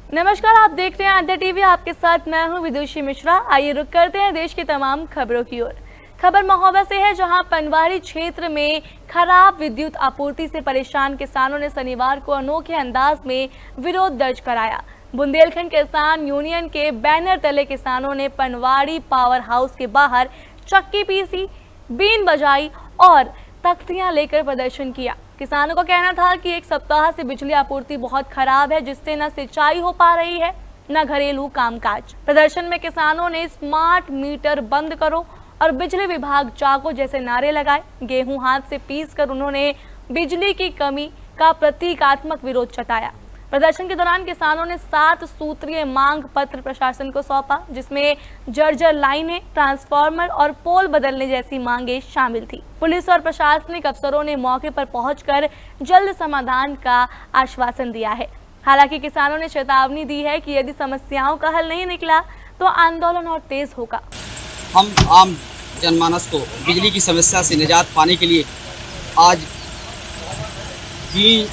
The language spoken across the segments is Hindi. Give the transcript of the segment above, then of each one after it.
नमस्कार, आप देख रहे हैं आद्या टीवी। आपके साथ मैं हूं विदुषी मिश्रा। आइए रुक करते हैं देश की तमाम खबरों की ओर। खबर महोबा से है, जहां पनवाड़ी क्षेत्र में खराब विद्युत आपूर्ति से परेशान किसानों ने शनिवार को अनोखे अंदाज में विरोध दर्ज कराया। बुंदेलखंड किसान यूनियन के बैनर तले किसानों ने पनवाड़ी पावर हाउस के बाहर चक्की पीसी, बीन बजाई और तख्तियां लेकर प्रदर्शन किया। किसानों का कहना था कि एक सप्ताह से बिजली आपूर्ति बहुत खराब है, जिससे न सिंचाई हो पा रही है न घरेलू कामकाज। प्रदर्शन में किसानों ने स्मार्ट मीटर बंद करो और बिजली विभाग जागो जैसे नारे लगाए। गेहूं हाथ से पीस कर उन्होंने बिजली की कमी का प्रतीकात्मक विरोध जताया। प्रदर्शन के दौरान किसानों ने 7 सूत्रीय मांग पत्र प्रशासन को सौंपा, जिसमें जर्जर लाइनें, ट्रांसफार्मर और पोल बदलने जैसी मांगे शामिल थी। पुलिस और प्रशासनिक अफसरों ने मौके पर पहुंचकर जल्द समाधान का आश्वासन दिया है। हालांकि किसानों ने चेतावनी दी है कि यदि समस्याओं का हल नहीं निकला तो आंदोलन और तेज होगा। हम आम जनमानस को बिजली की समस्या से निजात पाने के लिए आज भी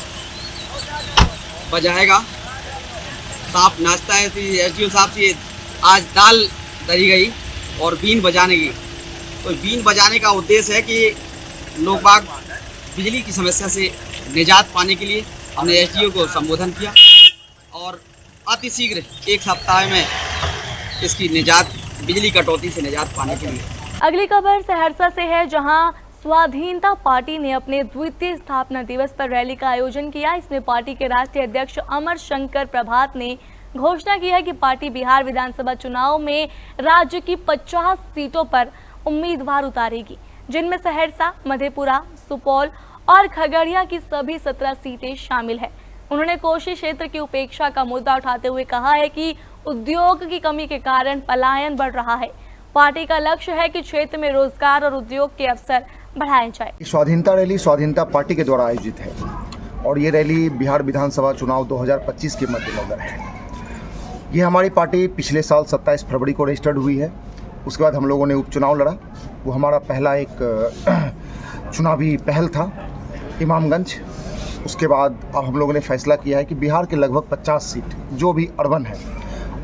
बजाएगा। सांप नाचता है तो एसडीओ साहब से आज दाल दरी गई और बीन बजाने की। तो बीन बजाने का उद्देश्य है कि लोग बाग बिजली की समस्या से निजात पाने के लिए हमने एसडीओ को संबोधन किया और अतिशीघ्र एक सप्ताह में इसकी निजात, बिजली कटौती से निजात पाने के लिए। अगली खबर सहरसा से है, जहां स्वाधीनता पार्टी ने अपने द्वितीय स्थापना दिवस पर रैली का आयोजन किया। इसमें पार्टी के राष्ट्रीय अध्यक्ष अमर शंकर प्रभात ने घोषणा की है कि पार्टी बिहार विधानसभा चुनाव में राज्य की 50 सीटों पर उम्मीदवार उतारेगी, जिनमें सहरसा, मधेपुरा, सुपौल और खगड़िया की सभी 17 सीटें शामिल है। उन्होंने कोशी क्षेत्र की उपेक्षा का मुद्दा उठाते हुए कहा है कि उद्योग की कमी के कारण पलायन बढ़ रहा है। पार्टी का लक्ष्य है कि क्षेत्र में रोजगार और उद्योग के अवसर बढ़ाए जाए। स्वाधीनता रैली स्वाधीनता पार्टी के द्वारा आयोजित है और ये रैली बिहार विधानसभा चुनाव 2025 के मद्देनजर है। ये हमारी पार्टी पिछले साल 27 फरवरी को रजिस्टर्ड हुई है। उसके बाद हम लोगों ने उपचुनाव लड़ा। वो हमारा पहला एक चुनावी पहल था इमामगंज। उसके बाद अब हम लोगों ने फैसला किया है कि बिहार के लगभग 50 सीट जो भी अर्बन है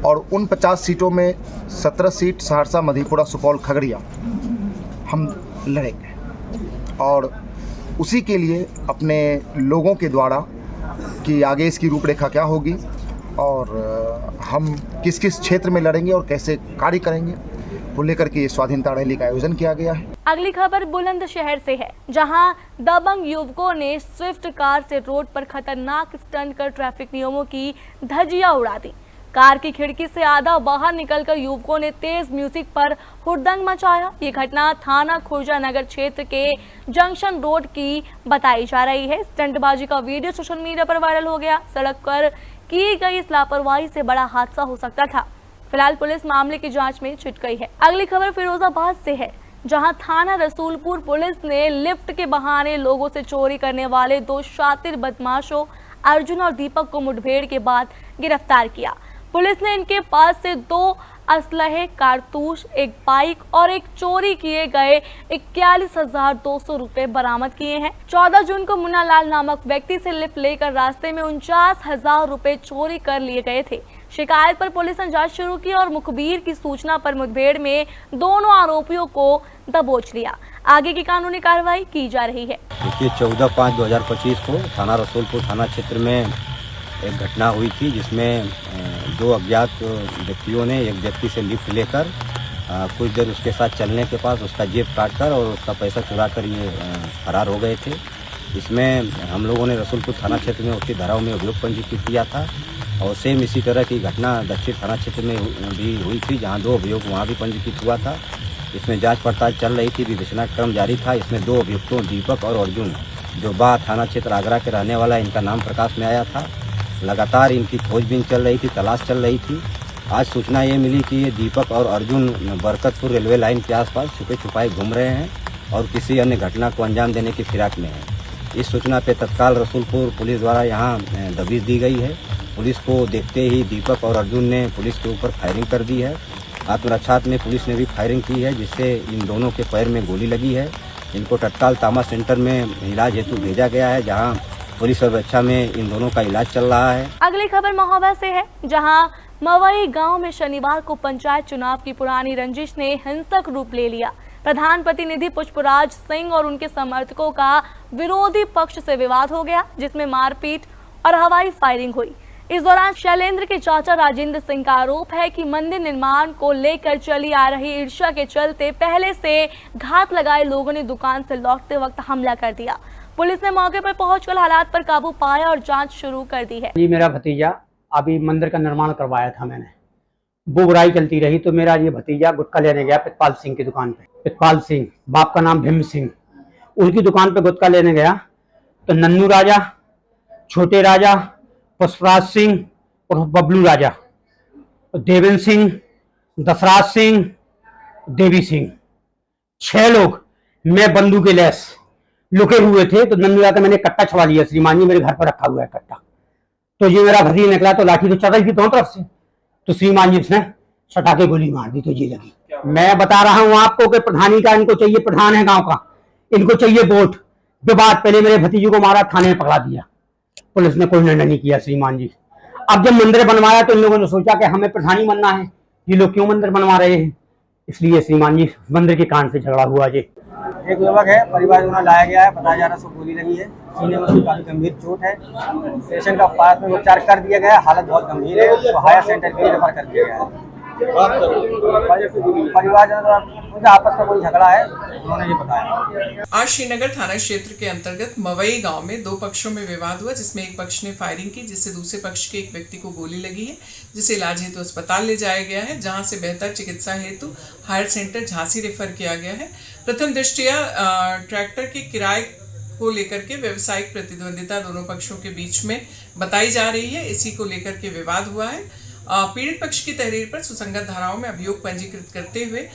और उन 50 सीटों में 17 सीट सहरसा, मधेपुरा, सुपौल, खगड़िया हम लड़ेंगे और उसी के लिए अपने लोगों के द्वारा कि आगे इसकी रूपरेखा क्या होगी और हम किस किस क्षेत्र में लड़ेंगे और कैसे कार्य करेंगे को लेकर के स्वाधीनता रैली का आयोजन किया गया है। अगली खबर बुलंदशहर से है, जहां दबंग युवकों ने स्विफ्ट कार से रोड पर खतरनाक स्टंट कर ट्रैफिक नियमों की धज्जियां उड़ा दी। कार की खिड़की से आधा बाहर निकलकर युवकों ने तेज म्यूजिक पर हुड़दंग मचाया। ये घटना थाना खुर्जा नगर क्षेत्र के जंक्शन रोड की बताई जा रही है। स्टंटबाजी का वीडियो सोशल मीडिया पर वायरल हो गया। सड़क पर की गई इस लापरवाही से बड़ा हादसा हो सकता था। फिलहाल पुलिस मामले की जांच में जुट गई है। अगली खबर फिरोजाबाद से है, जहां थाना रसूलपुर पुलिस ने लिफ्ट के बहाने लोगों से चोरी करने वाले 2 शातिर बदमाशों अर्जुन और दीपक को मुठभेड़ के बाद गिरफ्तार किया। पुलिस ने इनके पास से 2 असलहे, कारतूस, एक बाइक और एक चोरी किए गए 41,200 रुपए बरामद किए हैं। 14 जून को मुन्ना लाल नामक व्यक्ति से लिफ्ट लेकर रास्ते में 49,000 रुपए चोरी कर लिए गए थे। शिकायत पर पुलिस ने जांच शुरू की और मुखबिर की सूचना पर मुठभेड़ में दोनों आरोपियों को दबोच लिया। आगे की कानूनी कार्रवाई की जा रही है। देखिए, 14/5/2025 को थाना रसूलपुर थाना क्षेत्र में एक घटना हुई थी, जिसमें 2 अज्ञात व्यक्तियों ने एक व्यक्ति से लिफ्ट लेकर कुछ देर उसके साथ चलने के बाद उसका जेब काटकर और उसका पैसा चुराकर ये फरार हो गए थे। इसमें हम लोगों ने रसूलपुर थाना क्षेत्र में उसकी धाराओं में अभियोग पंजीकृत किया था और सेम इसी तरह की घटना दक्षिण थाना क्षेत्र में भी हुई थी, जहां 2 अभियोग वहां भी पंजीकृत हुआ था। इसमें जांच पड़ताल चल रही थी, विवेचना क्रम जारी था। इसमें 2 अभियुक्तों दीपक और अर्जुन, जो बा थाना क्षेत्र आगरा के रहने वाला, इनका नाम प्रकाश में आया था। लगातार इनकी खोजबीन चल रही थी, तलाश चल रही थी। आज सूचना ये मिली कि ये दीपक और अर्जुन बरकतपुर रेलवे लाइन के आसपास छुपे छुपाए घूम रहे हैं और किसी अन्य घटना को अंजाम देने की फिराक में है। इस सूचना पे तत्काल रसूलपुर पुलिस द्वारा यहाँ दबिश दी गई है। पुलिस को देखते ही दीपक और अर्जुन ने पुलिस के ऊपर फायरिंग कर दी है। आत्मरक्षा में पुलिस ने भी फायरिंग की है, जिससे इन दोनों के पैर में गोली लगी है। इनको तत्काल तामा सेंटर में इलाज हेतु भेजा गया है, जहाँ पुलिस और रक्षा में इन दोनों का इलाज चल रहा है। अगली खबर महोबा से है, जहां मवई गांव में शनिवार को पंचायत चुनाव की पुरानी रंजिश ने हिंसक रूप ले लिया। प्रधान प्रतिनिधि पुष्पराज सिंह और उनके समर्थकों का विरोधी पक्ष से विवाद हो गया, जिसमें मारपीट और हवाई फायरिंग हुई। इस दौरान शैलेंद्र के चाचा राजेंद्र सिंह का आरोप है कि मंदिर निर्माण को लेकर चली आ रही ईर्ष्या के चलते पहले से घात लगाए लोगों ने दुकान से लौटते वक्त हमला कर दिया। पुलिस ने मौके पर पहुंचकर हालात पर काबू पाया और जांच शुरू कर दी है। जी, मेरा भतीजा अभी मंदिर का निर्माण करवाया था मैंने, वो बुराई चलती रही तो मेरा ये भतीजा गुटखा लेने गया पितपाल सिंह की दुकान पे। पितपाल सिंह, बाप का नाम भीम सिंह, उनकी दुकान पे गुटखा लेने गया तो नन्नू राजा, छोटे राजा, पुष्पराज सिंह और बबलू राजा, देवेंद्र सिंह, दशराज सिंह, देवी सिंह, 6 लोग मैं बंदूक के लैस लुके हुए थे। तो नन्नू राजा मैंने कट्टा छुड़ा लिया, श्रीमान जी मेरे घर पर रखा हुआ है कट्टा। तो ये मेरा भतीजा निकला तो लाठी तो चल रही थी दोनों तरफ से, तो श्रीमान जी उसने सटा के गोली मार दी तो ये लगी। मैं बता रहा हूँ आपको कि प्रधानी का इनको चाहिए, प्रधान है गांव का, इनको चाहिए वोट। विवाद पहले मेरे भतीजे को मारा, थाने में पकड़ा दिया, पुलिस ने कोई निर्णय नहीं किया श्रीमान जी। अब जब मंदिर बनवाया तो इन लोगों ने सोचा कि हमें प्रधानी बनना है, ये लोग क्यों मंदिर बनवा रहे हैं, इसलिए श्रीमान जी मंदिर के कान से झगड़ा हुआ जी। एक युवक है, परिवार में लाया गया है, बताया जा रहा है उसको गोली लगी है, सीने में उसकी काफी गंभीर चोट है। पेशेंट का पास में उपचार कर दिया गया है, हालत बहुत गंभीर है, उसको हायर सेंटर के लिए रेफर कर दिया गया है। परिवारजनों का आपस में कोई झगड़ा है, उन्होंने ये बताया। आज श्रीनगर थाना क्षेत्र के अंतर्गत मवई गांव में 2 पक्षों में विवाद हुआ, जिसमें एक पक्ष ने फायरिंग की, जिससे दूसरे पक्ष के एक व्यक्ति को गोली लगी है, जिसे इलाज हेतु अस्पताल ले जाया गया है, जहां से बेहतर चिकित्सा हेतु हायर सेंटर झांसी रेफर किया गया है। प्रथम दृष्टया ट्रैक्टर के किराए को लेकर के व्यवसायिक प्रतिद्वंदिता दोनों पक्षों के बीच में बताई जा रही है, इसी को लेकर के विवाद हुआ है। पीड़ित पक्ष की तहरीर पर सुसंगत धाराओं में अभियोग पंजीकृत करते हुए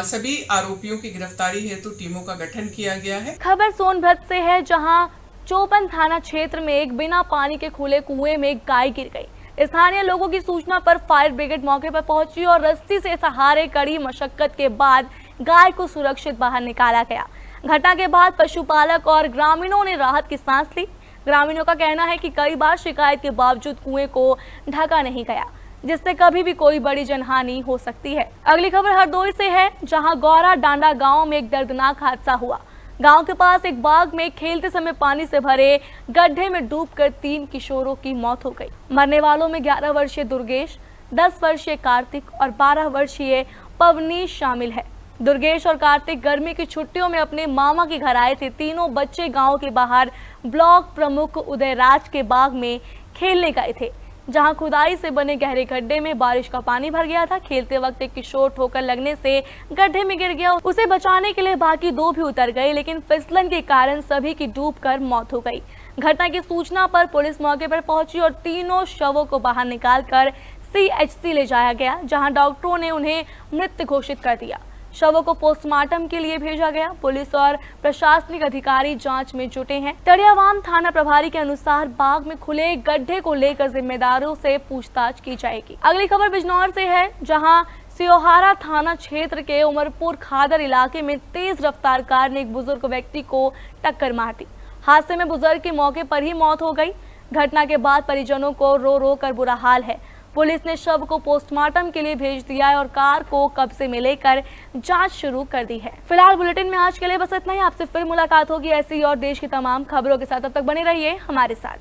सभी आरोपियों की गिरफ्तारी हेतु टीमों का गठन किया गया है। खबर सोनभद्र से है, जहां चौपन थाना क्षेत्र में एक बिना पानी के खुले कुएं में गाय गिर गई। स्थानीय लोगों की सूचना पर फायर ब्रिगेड मौके पर पहुंची और रस्सी से सहारे कड़ी मशक्कत के बाद गाय को सुरक्षित बाहर निकाला गया। घटना के बाद पशुपालक और ग्रामीणों ने राहत की सांस ली। ग्रामीणों का कहना है कि कई बार शिकायत के बावजूद कुएं को ढका नहीं गया, जिससे कभी भी कोई बड़ी जनहानि हो सकती है। अगली खबर हरदोई से है, जहां गौरा डांडा गांव में एक दर्दनाक हादसा हुआ। गांव के पास एक बाग में खेलते समय पानी से भरे गड्ढे में डूबकर 3 किशोरों की मौत हो गई। मरने वालों में 11 वर्षीय दुर्गेश, 10 वर्षीय कार्तिक और 12 वर्षीय पवनीश शामिल है। दुर्गेश और कार्तिक गर्मी की छुट्टियों में अपने मामा के घर आए थे। तीनों बच्चे गांव के बाहर ब्लॉक प्रमुख उदयराज के बाग में खेलने गए थे, जहां खुदाई से बने गहरे गड्ढे में बारिश का पानी भर गया था। खेलते वक्त एक किशोर ठोकर लगने से गड्ढे में गिर गया। उसे बचाने के लिए बाकी 2 भी उतर गए, लेकिन फिसलन के कारण सभी की डूबकर मौत हो गई। घटना की सूचना पर पुलिस मौके पर पहुंची और तीनों शवों को बाहर निकालकर CHC ले जाया गया, जहां डॉक्टरों ने उन्हें मृत घोषित कर दिया। शवों को पोस्टमार्टम के लिए भेजा गया। पुलिस और प्रशासनिक अधिकारी जांच में जुटे हैं। तड़ियावाम थाना प्रभारी के अनुसार बाग में खुले गड्ढे को लेकर जिम्मेदारों से पूछताछ की जाएगी। अगली खबर बिजनौर से है, जहां सियोहारा थाना क्षेत्र के उमरपुर खादर इलाके में तेज रफ्तार कार ने एक बुजुर्ग व्यक्ति को टक्कर मार दी। हादसे में बुजुर्ग की मौके पर ही मौत हो गई। घटना के बाद परिजनों को रो रो कर बुरा हाल है। पुलिस ने शव को पोस्टमार्टम के लिए भेज दिया है और कार को कब्जे में लेकर जांच शुरू कर दी है। फिलहाल बुलेटिन में आज के लिए बस इतना ही। आपसे फिर मुलाकात होगी ऐसी और देश की तमाम खबरों के साथ। तब तक बने रहिए हमारे साथ।